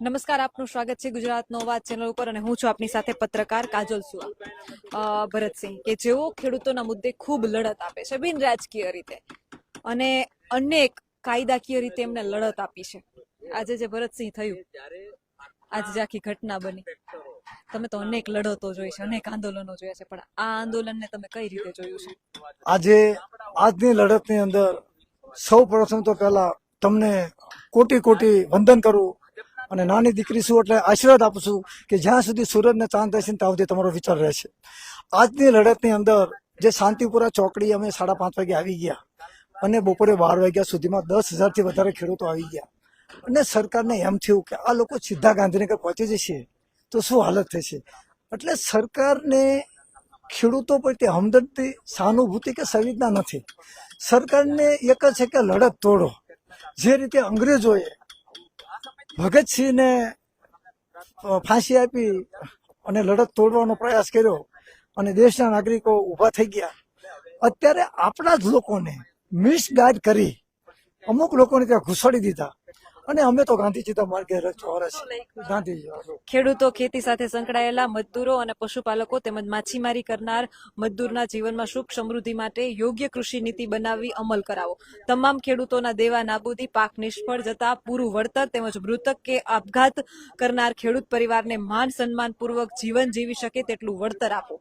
નમસ્કાર, આપનું સ્વાગત છે ગુજરાતનો અવાજ ચેનલ ઉપર અને હું છું આપની સાથે પત્રકાર કાજલ સુવા. ભરતસિંહ કે જેઓ ખેડૂતોના મુદ્દે ખૂબ લડત આપે છે બિન રાજકીય રીતે અને અનેક કાયદાકીય રીતે એમને લડત આપી છે. આજે જે ભરતસિંહ થયું, આજે જે આખી ઘટના બની, તમે તો અનેક લડતો જોઈ છે, અનેક આંદોલનો જોયા છે, પણ આ આંદોલનને તમે કઈ રીતે જોયું છે? આજે આજની લડતની અંદર સૌ પ્રથમ તો પહેલા તમને કોટી કોટી વંદન કરું અને નાની દીકરી છું એટલે આશીર્વાદ આપું છું કે જ્યાં સુધી સૂરજ ને ચાંદ રહેશે ત્યાં સુધી તમારો વિચાર રહેશે. આજની લડતની અંદર જે શાંતિપુરા ચોકડી અમે 5:30 વાગે આવી ગયા અને બપોરે 12 વાગ્યા સુધીમાં 10,000 થી વધારે ખેડૂતો આવી ગયા અને સરકારને એમ થયું કે આ લોકો સીધા ગાંધીનગર પહોંચી જશે તો શું હાલત થશે. એટલે સરકારને ખેડૂતો પ્રત્યે હમદર્દી, સહાનુભૂતિ કે સંવેદના નથી. સરકારને એક જ છે કે લડત તોડો. જે રીતે અંગ્રેજોએ ભગતસિંહને ફાંસી આપી અને લડત તોડવાનો પ્રયાસ કર્યો અને દેશના નાગરિકો ઉભા થઈ ગયા, અત્યારે આપણા જ લોકોને મિસગાઈડ કરી અમુક લોકોને ત્યાં ઘુસાડી દીધા અને અમે તો ગાંધીજીના માર્ગે ચોરસ ગાંધીજી. ખેડૂતો, ખેતી સાથે સંકળાયેલા મજદૂરો અને પશુપાલકો તેમજ માછીમારી કરનાર મજદૂરના જીવનમાં સુખ સમૃદ્ધિ માટે યોગ્ય કૃષિ નીતિ બનાવી અમલ કરાવો. તમામ ખેડૂતોના દેવા નાબૂદી, પાક નિષ્ફળ જતા પૂરું વળતર તેમજ મૃતક કે આપઘાત કરનાર ખેડૂત પરિવારને માન સન્માન પૂર્વક જીવન જીવી શકે તેટલું વળતર આપો.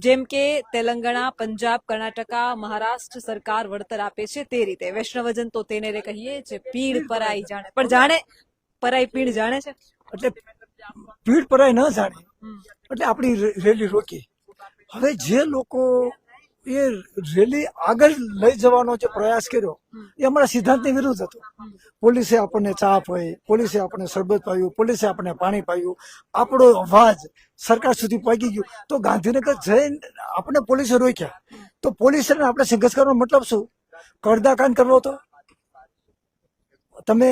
જેમ કે તેલંગાણા, પંજાબ, કર્ણાટકા, મહારાષ્ટ્ર સરકાર વળતર આપે છે તે રીતે. વૈષ્ણવજન તો તેને રે કહીએ જે પીડ પરાઈ જાણે, પણ જાણે પરાઈ પીડ જાણે છે એટલે પીડ પરાય ન જાણે એટલે આપણી રેલી રોકી. હવે જે લોકો એ રેલી આગળ લઈ જવાનો જે પ્રયાસ કર્યો એ અમારા સિદ્ધાંતની વિરુદ્ધ હતો. પોલીસે આપણને ચા પાઈ, પોલીસે આપણને શરબત પાયું, પોલીસે આપણને પાણી પાયું, આપણો અવાજ સરકાર સુધી પહોંચી ગયો તો ગાંધીનગર જઈને આપણે પોલીસે રોક્યા. તો પોલીસે આપણે સંઘર્ષ કરવાનો મતલબ શું? કડદાકાંડ કરવો હતો? તમે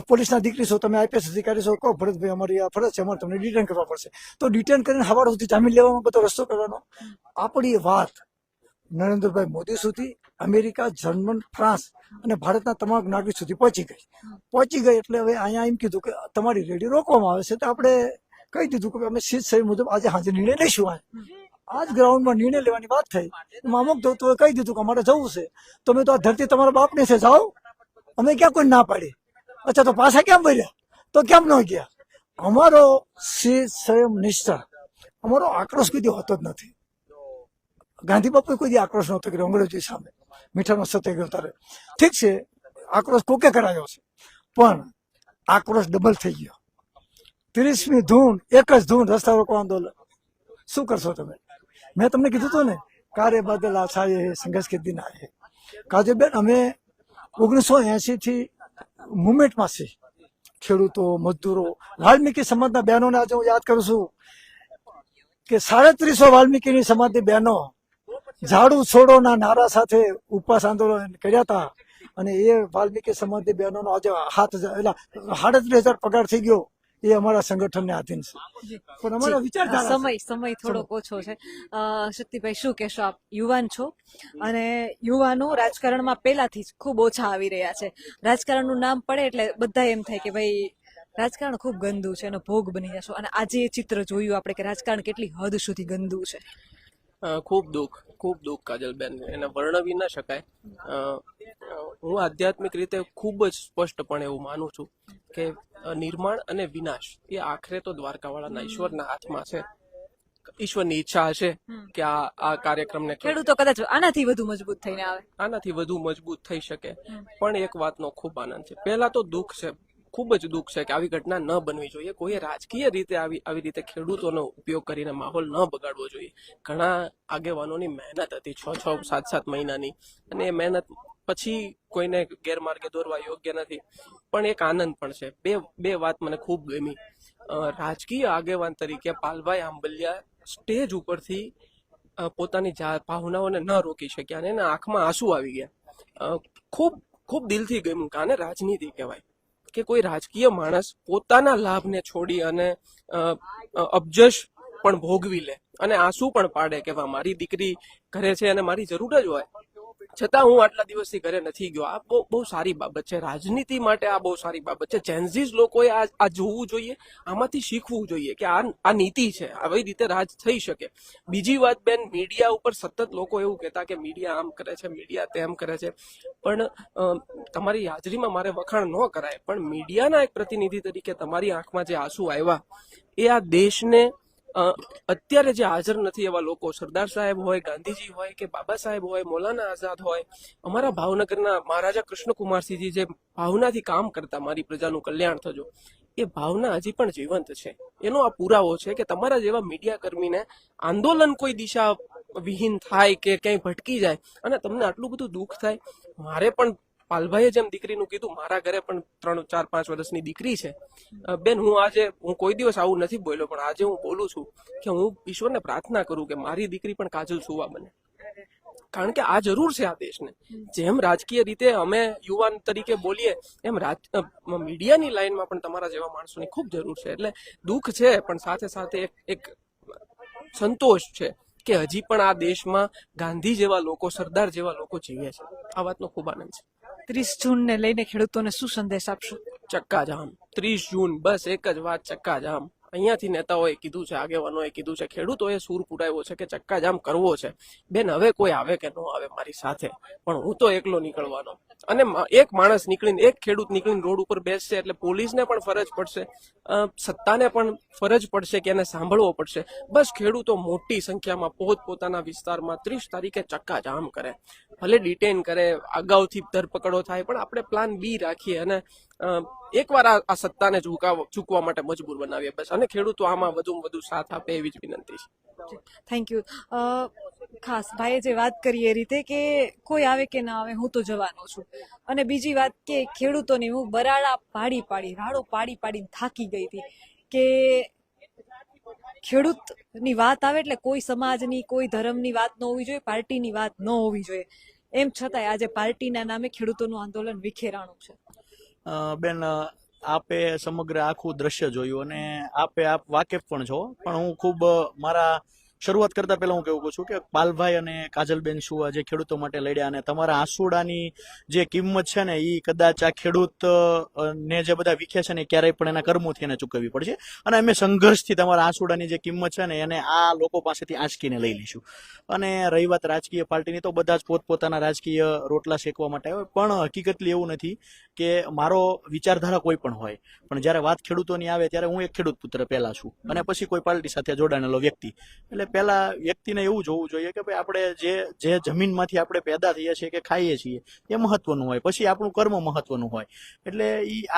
પોલીસના દીકરી છો, તમે આઈપીએસ અધિકારી છો, કહો ભરતભાઈ અમારી આ ફરજ છે, અમારે તમને ડિટેન કરવા પડશે, તો ડિટેન કરીને સવાર સુધી જામીન લેવાનો બધો રસ્તો કરવાનો. આપણી વાત નરેન્દ્રભાઈ મોદી સુધી, અમેરિકા, જર્મન, ફ્રાન્સ અને ભારતના તમામ નાગરિક સુધી પહોંચી ગઈ. એટલે હવે અહીંયા એમ કીધું કે તમારી રેડી રોકવામાં આવે છે. તો આપણે કહી દીધું કે અમે સીધ સહી મુજબ આજે સાંજે નિર્ણય લઈશું. આજ ગ્રાઉન્ડમાં નિર્ણય લેવાની વાત થઈ. અમુક તો કહી દીધું કે અમારે જવું છે. તો મેં તો આ ધરતી તમારા બાપની છે, જાઓ, અમે ક્યાં કોઈ ના પાડી. અચ્છા, તો પાછા કેમ ભર્યા? તો કેમ ન ગયા? અમારો સંયમ નિષ્ઠા, અમારો આક્રોશ કોઈ હોતો જ નથી. ગાંધી બાપુ કોઈ આક્રોશ નહોતો કર્યો અંગ્રેજી સામે, મીઠાનો સત્યાગ્રહ તારે. ઠીક છે, આક્રોશ કોકે કરાયો છે, પણ આક્રોશ ડબલ થઈ ગયો. 30મી ધૂન, એક જ ધૂન, રસ્તા રોકો આંદોલન. શું કરશો તમે? મેં તમને કીધું હતું ને, કાર્ય બદલ આછાએ સંઘર્ષ કે દિન આયે. કાજલબેન, અમે 1980 થી મુવમેન્ટમાં છે. ખેડૂતો, મજદૂરો, વાલ્મીકી સમાજના બહેનોને આજે હું યાદ કરું છું કે 3700 વાલ્મીકીની સમાજની બહેનો ઝાડુ છોડોના નારા સાથે ઉપવાસ આંદોલન કર્યા હતા અને એ વાલ્મીકી સમાજની બહેનોનો આજે 37,000 પગાર થઈ ગયો. એ અમારા સંગઠનને આધીન છે, પણ અમારા વિચારધારા સમય થોડોક ઓછો છે. શક્તિભાઈ, શું કહેશો આપ? યુવાન છો અને યુવાનો રાજકારણમાં પહેલાથી જ ખૂબ ઓછા આવી રહ્યા છે. રાજકારણનું નામ પડે એટલે બધા એમ થાય કે ભાઈ રાજકારણ ખૂબ ગંદુ છે અને ભોગ બની જશો. અને આજે એ ચિત્ર જોયું આપણે કે રાજકારણ કેટલી હદ સુધી ગંદુ છે. ખૂબ દુઃખ કાજલબેન, એને વર્ણવી ના શકાય. હું આધ્યાત્મિક રીતે ખૂબ જ સ્પષ્ટપણે એવું માનું છું કે નિર્માણ અને વિનાશ એ આખરે તો દ્વારકાવાળાના ઈશ્વરના હાથમાં છે. ઈશ્વરની ઈચ્છા હશે કે આ કાર્યક્રમને ખેડૂતો કદાચ આનાથી વધુ મજબૂત થઈને આવે, આનાથી વધુ મજબૂત થઈ શકે. પણ એક વાતનો ખૂબ આનંદ છે. પહેલા તો દુઃખ છે, ખૂબ જ દુઃખ છે કે આવી ઘટના ન બનવી જોઈએ. કોઈએ રાજકીય રીતે આવી રીતે ખેડૂતોનો ઉપયોગ કરીને માહોલ ન બગાડવો જોઈએ. ઘણા આગેવાનોની મહેનત હતી, 6-6, 7-7 મહિનાની, અને એ મહેનત પછી કોઈને ગેરમાર્ગે દોરવા યોગ્ય નથી. પણ એક આનંદ પણ છે. બે વાત મને ખૂબ ગમી. રાજકીય આગેવાન તરીકે પાલભાઈ આંબલિયા સ્ટેજ ઉપરથી પોતાની ભાવનાઓને ન રોકી શક્યા અને એના આંખમાં આંસુ આવી ગયા. ખૂબ દિલથી ગમ્યું કે આને રાજનીતિ કહેવાય, કે કોઈ રાજકીય માણસ પોતાના લાભને છોડી અને અબજશ પણ ભોગવી લે અને આંસુ પણ પાડે કે મારી દીકરી ઘરે છે અને મારી જરૂર જ હોય છતાં હું આટલા દિવસથી ઘરે નથી ગયો. આ બહુ સારી બાબત છે. રાજનીતિ માટે આ બહુ સારી બાબત છે. જેન્ઝીસ લોકોએ આ જોવું જોઈએ, આમાંથી શીખવું જોઈએ કે આ નીતિ છે, આવી રીતે રાજ થઈ શકે. બીજી વાત બેન, મીડિયા ઉપર સતત લોકો એવું કહેતા કે મીડિયા આમ કરે છે, મીડિયા તેમ કરે છે, પણ તમારી હાજરીમાં મારે વખાણ ન કરાય, પણ મીડિયાના એક પ્રતિનિધિ તરીકે તમારી આંખમાં જે આંસુ આવ્યા એ આ દેશને અત્યારે જે હાજર નથી એવા લોકો, સરદાર સાહેબ હોય, ગાંધીજી હોય કે બાબા સાહેબ હોય, મૌલાના આઝાદ હોય, અમારા ભાવનગરના મહારાજા કૃષ્ણકુમારસિંહજી જે ભાવનાથી કામ કરતા, મારી પ્રજાનું કલ્યાણ થજો, એ ભાવના હજી પણ જીવંત છે. એનો આ પુરાવો છે કે તમારા જેવા મીડિયા કર્મીને આંદોલન કોઈ દિશા વિહીન થાય કે ક્યાંય ભટકી જાય અને તમને આટલું બધું દુઃખ થાય. મારે પણ પાલભાઈએ જેમ દીકરીનું કીધું, મારા ઘરે પણ 3, 4, 5 વર્ષની દીકરી છે. બેન, હું કોઈ દિવસ આવું નથી બોલ્યો, પણ આજે હું બોલું છું કે હું ઈશ્વરને પ્રાર્થના કરું કે મારી દીકરી પણ કાજલ સુવા બને. કારણ કે આ જરૂર છે આ દેશને. જેમ રાજકીય રીતે અમે યુવાન તરીકે બોલીએ, એમ મીડિયાની લાઈનમાં પણ તમારા જેવા માણસોની ખૂબ જરૂર છે. એટલે દુઃખ છે, પણ સાથે સાથે એક સંતોષ છે કે હજી પણ આ દેશમાં ગાંધી જેવા લોકો, સરદાર જેવા લોકો જીવે છે. આ વાતનો ખૂબ આનંદ છે. 30 જૂનને લઈને ખેડૂતોને શું સંદેશ આપશો? ચક્કાજામ. 30 જૂન બસ એક જ વાત, ચક્કાજામ. અહીંયાથી નેતાઓએ કીધું છે, આગેવાનોએ કીધું છે, ખેડૂતોએ સૂર પુરાવ્યો છે કે ચક્કાજામ કરવો છે. બેન, હવે કોઈ આવે કે ન આવે મારી સાથે, પણ હું તો એકલો નીકળવાનો. અને એક માણસ નીકળીને, એક ખેડૂત નીકળીને રોડ ઉપર બેસશે એટલે પોલીસને પણ ફરજ પડશે, સત્તાને પણ ફરજ પડશે કે એને સાંભળવો પડશે. બસ ખેડૂતો મોટી સંખ્યામાં પોતાના વિસ્તારમાં 30 તારીખે ચક્કાજામ કરે, ભલે ડિટેન કરે, અગાઉથી ધરપકડો થાય, પણ આપણે પ્લાન બી રાખીએ અને એકવાર આ સત્તાને ચૂકવા માટે મજબૂર બનાવીએ બસ. અને ખેડૂતો આમાં વધુમાં વધુ સાથ આપે એવી જ વિનંતી છે. Thank you. ખાસ ભાઈએ જે વાત કરી એ રીતે કે કોઈ આવે કે ના આવે, હું તો જવાનો છું. અને બીજી વાત કે ખેડૂતોની હું બરાડા રાડો પાડીને થાકી ગઈ હતી કે ખેડૂતની વાત આવે એટલે કોઈ સમાજની, કોઈ ધર્મની વાત ન હોવી જોઈએ, પાર્ટીની વાત ન હોવી જોઈએ. એમ છતાંય આજે પાર્ટીના નામે ખેડૂતોનું આંદોલન વિખેરાણું છે. બેન, આપે સમગ્ર આખું દ્રશ્ય જોયું અને આપ વાકેફ પણ છો, પણ હું ખૂબ મારા શરૂઆત કરતા પહેલા હું કેવું છું કે પાલભાઈ અને કાજલબેન શું આજે ખેડૂતો માટે લડ્યા, અને તમારા આંસુડાની જે કિંમત છે ને એ કદાચ આ ખેડૂત ને જે બધા વિખે છે ને ક્યારેય પણ એના કર્મોથી એને ચૂકવવી પડશે. અને અમે સંઘર્ષથી તમારા આંસુડાની જે કિંમત છે ને એને આ લોકો પાસેથી આંચકીને લઈ લઈશું. અને રહી વાત રાજકીય પાર્ટીની, તો બધા જ પોતપોતાના રાજકીય રોટલા શેકવા માટે આવે, પણ હકીકતલી એવું નથી કે મારો વિચારધારા કોઈ પણ હોય, પણ જ્યારે વાત ખેડૂતોની આવે ત્યારે હું એક ખેડૂત પુત્ર પહેલા છું અને પછી કોઈ પાર્ટી સાથે જોડાયેલો વ્યક્તિ. એટલે પહેલા વ્યક્તિને એવું જોવું જોઈએ કે ભાઈ આપણે જે જમીનમાંથી આપણે પેદા થઈએ છીએ કે ખાઈએ છીએ એ મહત્વનું હોય, પછી આપણું કર્મ મહત્વનું હોય. એટલે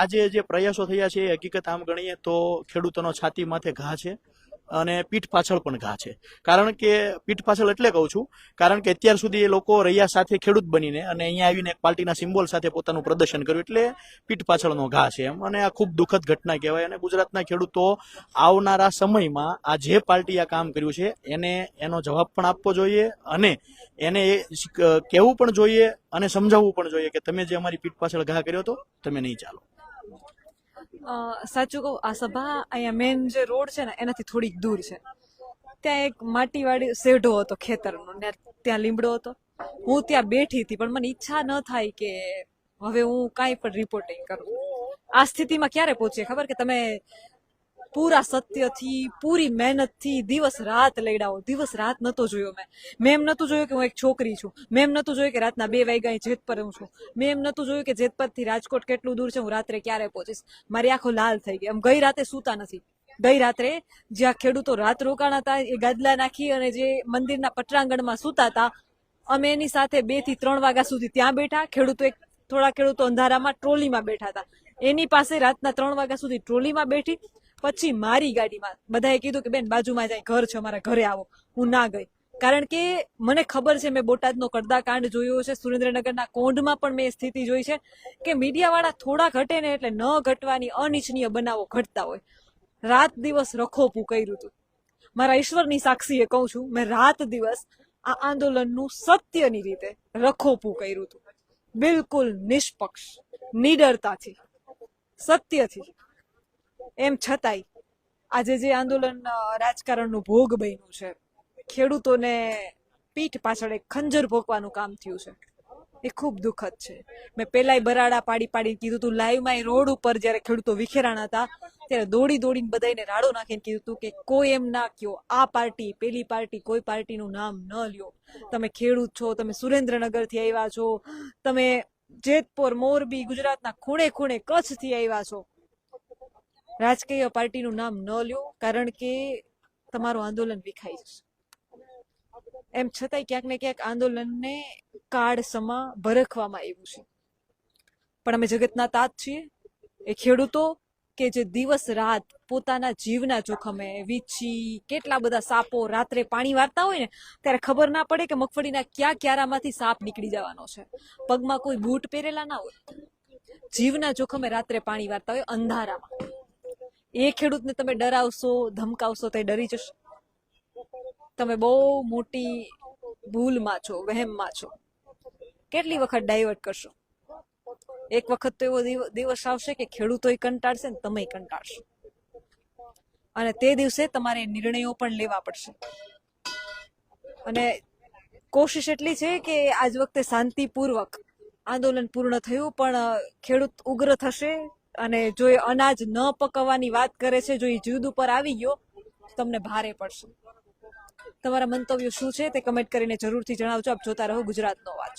આજે જે પ્રયાસો થયા છે એ હકીકત આમ ગણીએ તો ખેડૂતોનો છાતી માથે ઘા છે અને પીઠ પાછળ પણ ઘા છે. કારણ કે પીઠ પાછળ એટલે કહું છું કારણ કે અત્યાર સુધી એ લોકો રહ્યા સાથે ખેડૂત બનીને અને અહીંયા આવીને એક પાર્ટીના સિમ્બોલ સાથે પોતાનું પ્રદર્શન કર્યું, એટલે પીઠ પાછળનો ઘા છે એમ. અને આ ખૂબ દુઃખદ ઘટના કહેવાય. અને ગુજરાતના ખેડૂતો આવનારા સમયમાં આ જે પાર્ટી આ કામ કર્યું છે એનો જવાબ પણ આપવો જોઈએ અને એને કહેવું પણ જોઈએ અને સમજાવવું પણ જોઈએ કે તમે જે અમારી પીઠ પાછળ ઘા કર્યો હતો તમે નહીં ચાલો. સાચું કહું, આ સભા અહીંયા મેન જે રોડ છે ને એનાથી થોડીક દૂર છે. ત્યાં એક માટીવાળી શેઢો હતો ખેતરનો, ને ત્યાં લીમડો હતો. હું ત્યાં બેઠી હતી, પણ મને ઈચ્છા ન થાય કે હવે હું કાંઈ પણ રિપોર્ટિંગ કરું. આ સ્થિતિમાં ક્યારે પહોંચીએ ખબર, કે તમે પૂરા સત્યથી, પૂરી મહેનતથી દિવસ રાત લડાવો. દિવસ રાત નતો જોયો મેં એમ નતું જોયું કે હું એક છોકરી છું. મેં એમ નતું જોયું કે રાતના 2 વાગ્યા જેતપર હું છું. મેં એમ નતું જોયું કે જેતપરથી રાજકોટ કેટલું દૂર છે, હું રાત્રે ક્યારે પહોંચીશ. મારી આંખો લાલ થઈ ગઈ. આમ ગઈ રાતે સૂતા નથી. ગઈ રાત્રે જ્યાં ખેડૂતો રાત રોકાણા હતા એ ગાદલા નાખી અને જે મંદિરના પટરાંગણમાં સૂતા હતા, અમે એની સાથે 2 થી 3 વાગ્યા સુધી ત્યાં બેઠા. થોડા ખેડૂતો અંધારામાં ટ્રોલીમાં બેઠા હતા. એની પાસે રાતના 3 વાગ્યા સુધી ટ્રોલીમાં બેઠી. પછી મારી ગાડીમાં બધાએ કીધું કે બેન બાજુમાં જાય ઘર છે, અમારા ઘરે આવો. હું ના ગઈ, કારણ કે મને ખબર છે, મેં બોટાદનો કડદાકાંડ જોયો છે, સુરેન્દ્રનગરના કોંઢમાં પણ મેં સ્થિતિ જોઈ છે કે મીડિયાવાળા થોડા ઘટે ને એટલે ન ઘટવાની અનિચ્છનીય બનાવો ઘટતા હોય. રાત દિવસ રખોપું કર્યું હતું. મારા ઈશ્વરની સાક્ષીએ કહું છું, મેં રાત દિવસ આ આંદોલનનું સત્યની રીતે રખોપું કર્યું હતું, બિલકુલ નિષ્પક્ષ, નિડરતાથી, સત્યથી. એમ છતાંય આજે જે આંદોલન રાજકારણનું ભોગ બન્યું છે, ખેડૂતોને પીઠ પાછળ એક ખંજર ભોંકવાનું કામ થયું છે. એ ખૂબ દુઃખદ છે. મેં પેલાય બરાડા પાડી કીધું તું, લાઈવમાં એ રોડ ઉપર જ્યારે ખેડૂતો વિખેરાણા હતા ત્યારે દોડીને બધાને રાડો નાખીને કીધું તું કે કોઈ એમ ના કયો આ પાર્ટી પેલી પાર્ટી, કોઈ પાર્ટીનું નામ ન લ્યો. તમે ખેડૂત છો, તમે સુરેન્દ્રનગરથી આવ્યા છો, તમે જેતપુર, મોરબી, ગુજરાતના ખૂણે ખૂણે, કચ્છથી આવ્યા છો. રાજકીય પાર્ટીનું નામ ન લ્યો, કારણ કે તમારું આંદોલન વિખાઈ જશે. એમ છતાંય ક્યાંક ને ક્યાંક આંદોલનને કાળસમા ભરખવામાં આવ્યું છે. પણ અમે જગતના તાત છીએ. એ ખેડૂતો કે જે દિવસ રાત પોતાના જીવના જોખમે વીછી, કેટલા બધા સાપો રાત્રે પાણી વારતા હોય ને ત્યારે ખબર ના પડે કે મગફળીના ક્યાં ક્યારામાંથી સાપ નીકળી જવાનો છે. પગમાં કોઈ બૂટ પહેરેલા ના હોય, જીવના જોખમે રાત્રે પાણી વારતા હોય અંધારામાં. એ ખેડૂતને તમે ડરાવશો, ધમકાવશો તો એ ડરી જશે. તમે બહુ મોટી ભૂલમાં છો, વહેમમાં છો. કેટલી વખત ડાયવર્ટ કરશો? એક વખત તો એવો દિવસ આવશે કે ખેડૂતોય કંટાળશે ને તમે કંટાળશો, અને તે દિવસે તમારે નિર્ણયો પણ લેવા પડશે. અને કોશિશ એટલી છે કે આજ વખતે શાંતિપૂર્વક આંદોલન પૂર્ણ થયું, પણ ખેડૂત ઉગ્ર થશે અને જો એ અનાજ ન પકવવાની વાત કરે છે, જો એ જીદ ઉપર આવી ગયો, તમને ભારે પડશે. તમારા મંતવ્યો શું છે તે કમેન્ટ કરીને જરૂરથી જણાવજો. આપ જોતા રહો ગુજરાતનો અવાજ.